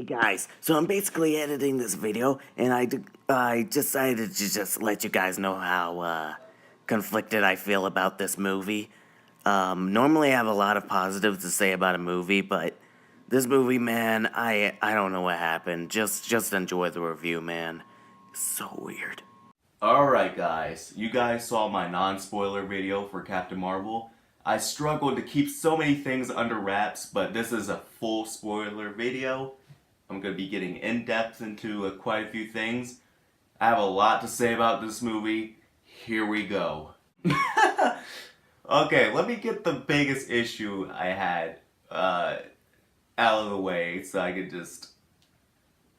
Guys, so I'm basically editing this video, and I decided to just let you guys know how conflicted I feel about this movie. Normally I have a lot of positives to say about a movie, but this movie, man, I don't know what happened. Just enjoy the review, man. It's so weird. Alright guys, you guys saw my non-spoiler video for Captain Marvel. I struggled to keep so many things under wraps, but this is a full spoiler video. I'm going to be getting in-depth into quite a few things. I have a lot to say about this movie. Here we go. Okay, let me get the biggest issue I had out of the way so I could just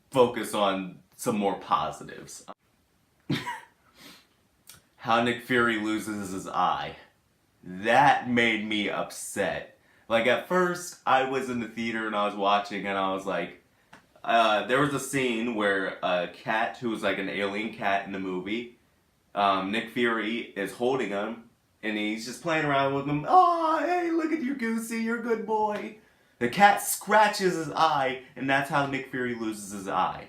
focus on some more positives. How Nick Fury loses his eye. That made me upset. Like, at first, I was in the theater and I was watching and I was like, there was a scene where a cat, who was like an alien cat in the movie, Nick Fury is holding him and he's just playing around with him. Oh, hey, look at you, Goosey, you're a good boy. The cat scratches his eye and that's how Nick Fury loses his eye.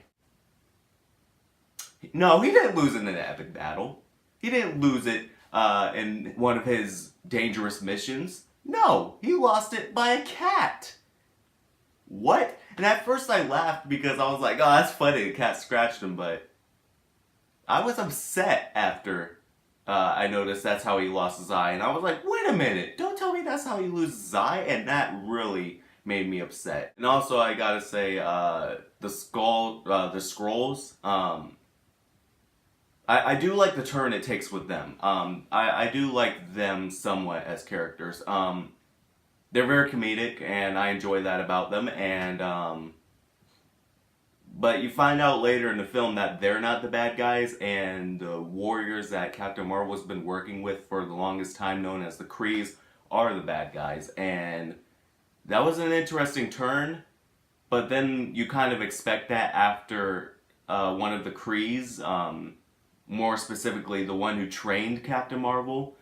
No, he didn't lose it in an epic battle. He didn't lose it in one of his dangerous missions. No, he lost it by a cat. What? And at first I laughed because I was like, oh, that's funny, the cat scratched him, but I was upset after I noticed that's how he lost his eye. And I was like, wait a minute, don't tell me that's how he loses his eye. And that really made me upset. And also I gotta say, the Skrulls, I do like the turn it takes with them. I do like them somewhat as characters. They're very comedic, and I enjoy that about them. And but you find out later in the film that they're not the bad guys, and the warriors that Captain Marvel's been working with for the longest time, known as the Krees, are the bad guys. And that was an interesting turn, but then you kind of expect that after one of the Krees, more specifically the one who trained Captain Marvel,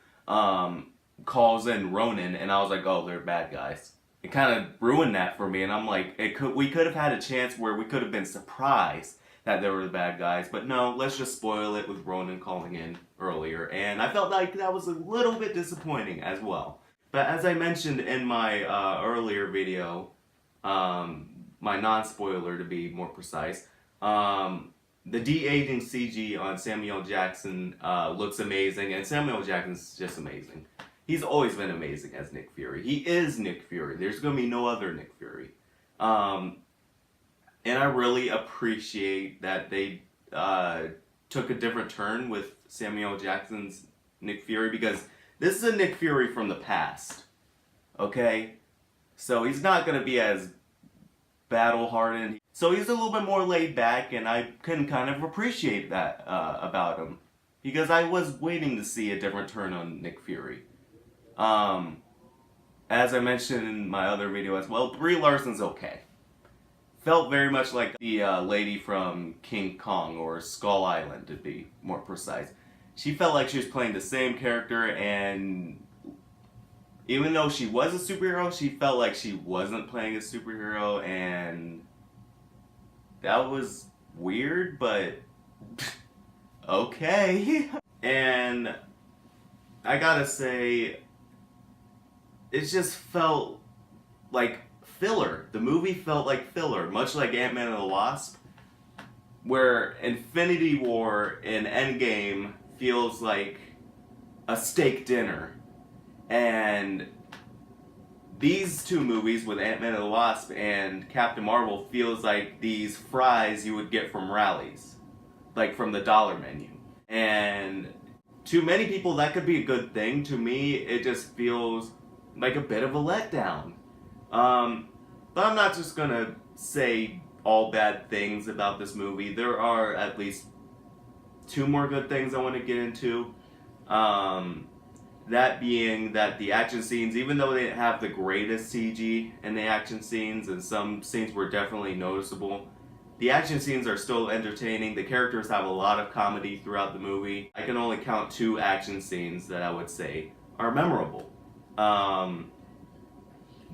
calls in Ronan, and I was like, oh, they're bad guys. It kind of ruined that for me, and I'm like, we could have had a chance where we could have been surprised that they were the bad guys, but no, let's just spoil it with Ronan calling in earlier, and I felt like that was a little bit disappointing as well. But as I mentioned in my earlier video, my non-spoiler to be more precise, the de-aging CG on Samuel Jackson looks amazing, and Samuel Jackson's just amazing. He's always been amazing as Nick Fury. He is Nick Fury. There's going to be no other Nick Fury. And I really appreciate that they took a different turn with Samuel Jackson's Nick Fury, because this is a Nick Fury from the past. Okay? So he's not going to be as battle-hardened. So he's a little bit more laid back, and I can kind of appreciate that about him. Because I was waiting to see a different turn on Nick Fury. As I mentioned in my other video as well, Brie Larson's okay. Felt very much like the lady from King Kong, or Skull Island to be more precise. She felt like she was playing the same character, and even though she was a superhero, she felt like she wasn't playing a superhero, and that was weird, but okay. And I gotta say, it just felt like filler. The movie felt like filler, much like Ant-Man and the Wasp, where Infinity War and Endgame feels like a steak dinner. And these two movies with Ant-Man and the Wasp and Captain Marvel feels like these fries you would get from Rally's, like from the dollar menu. And to many people that could be a good thing. To me, it just feels like a bit of a letdown. But I'm not just gonna say all bad things about this movie. There are at least two more good things I want to get into. That being that the action scenes, even though they didn't have the greatest CG in the action scenes, and some scenes were definitely noticeable, the action scenes are still entertaining. The characters have a lot of comedy throughout the movie. I can only count two action scenes that I would say are memorable.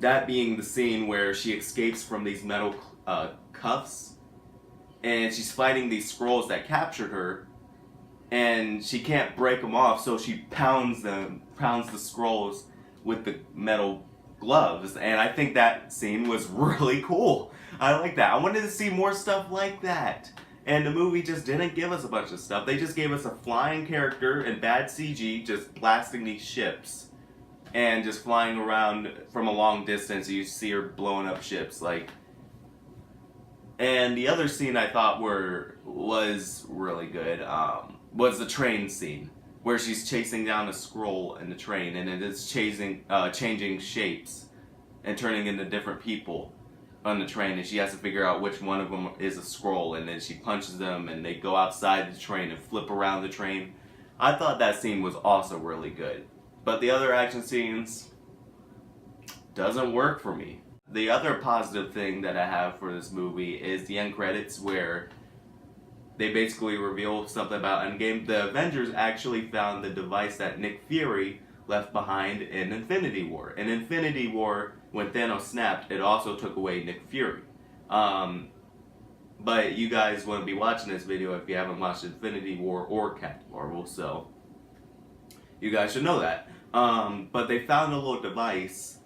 That being the scene where she escapes from these metal cuffs, and she's fighting these Skrulls that captured her, and she can't break them off, so she pounds the Skrulls with the metal gloves, and I think that scene was really cool. I like that. I wanted to see more stuff like that. And the movie just didn't give us a bunch of stuff. They just gave us a flying character and bad CG just blasting these ships and just flying around from a long distance. You see her blowing up ships, like. And the other scene I thought was really good was the train scene where she's chasing down a Skrull in the train, and it is changing shapes and turning into different people on the train, and she has to figure out which one of them is a Skrull, and then she punches them and they go outside the train and flip around the train. I thought that scene was also really good. But the other action scenes doesn't work for me. The other positive thing that I have for this movie is the end credits where they basically reveal something about Endgame. The Avengers actually found the device that Nick Fury left behind in Infinity War. In Infinity War, when Thanos snapped, it also took away Nick Fury. But you guys wouldn't be watching this video if you haven't watched Infinity War or Captain Marvel, so you guys should know that. But they found a little device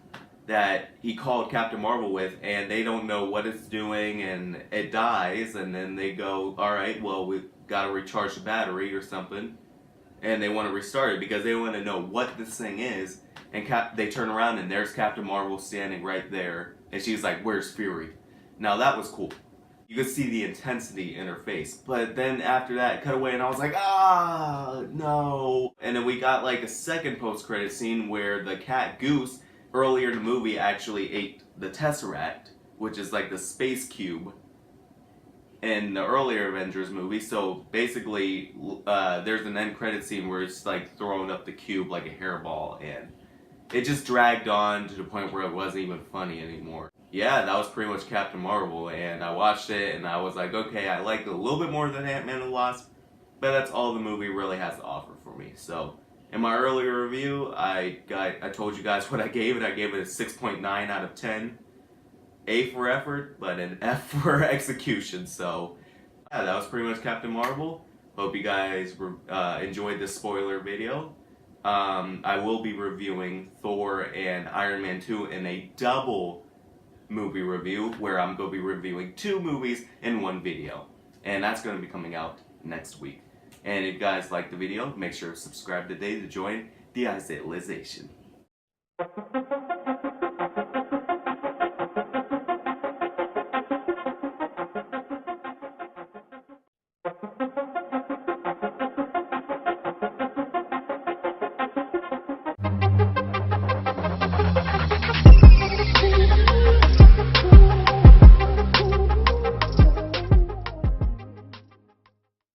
that he called Captain Marvel with, and they don't know what it's doing, and it dies, and then they go, alright, well, we've got to recharge the battery or something, and they want to restart it because they want to know what this thing is, and they turn around and there's Captain Marvel standing right there, and she's like, where's Fury? Now that was cool. You could see the intensity in her face, but then after that, it cut away, and I was like, no. And then we got like a second post-credit scene where the cat Goose, earlier in the movie, actually ate the Tesseract, which is like the space cube in the earlier Avengers movie. So basically, there's an end credit scene where it's like throwing up the cube like a hairball, and it just dragged on to the point where it wasn't even funny anymore. Yeah, that was pretty much Captain Marvel, and I watched it and I was like, okay, I liked it a little bit more than Ant-Man and the Wasp, but that's all the movie really has to offer for me. So in my earlier review, I told you guys what I gave it. I gave it a 6.9 out of 10. A for effort, but an F for execution. So yeah, that was pretty much Captain Marvel. Hope you guys enjoyed this spoiler video. I will be reviewing Thor and Iron Man 2 in a double movie review, where I'm going to be reviewing 2 movies in one video. And that's going to be coming out next week. And if you guys like the video, make sure to subscribe today to join the Isaiahization.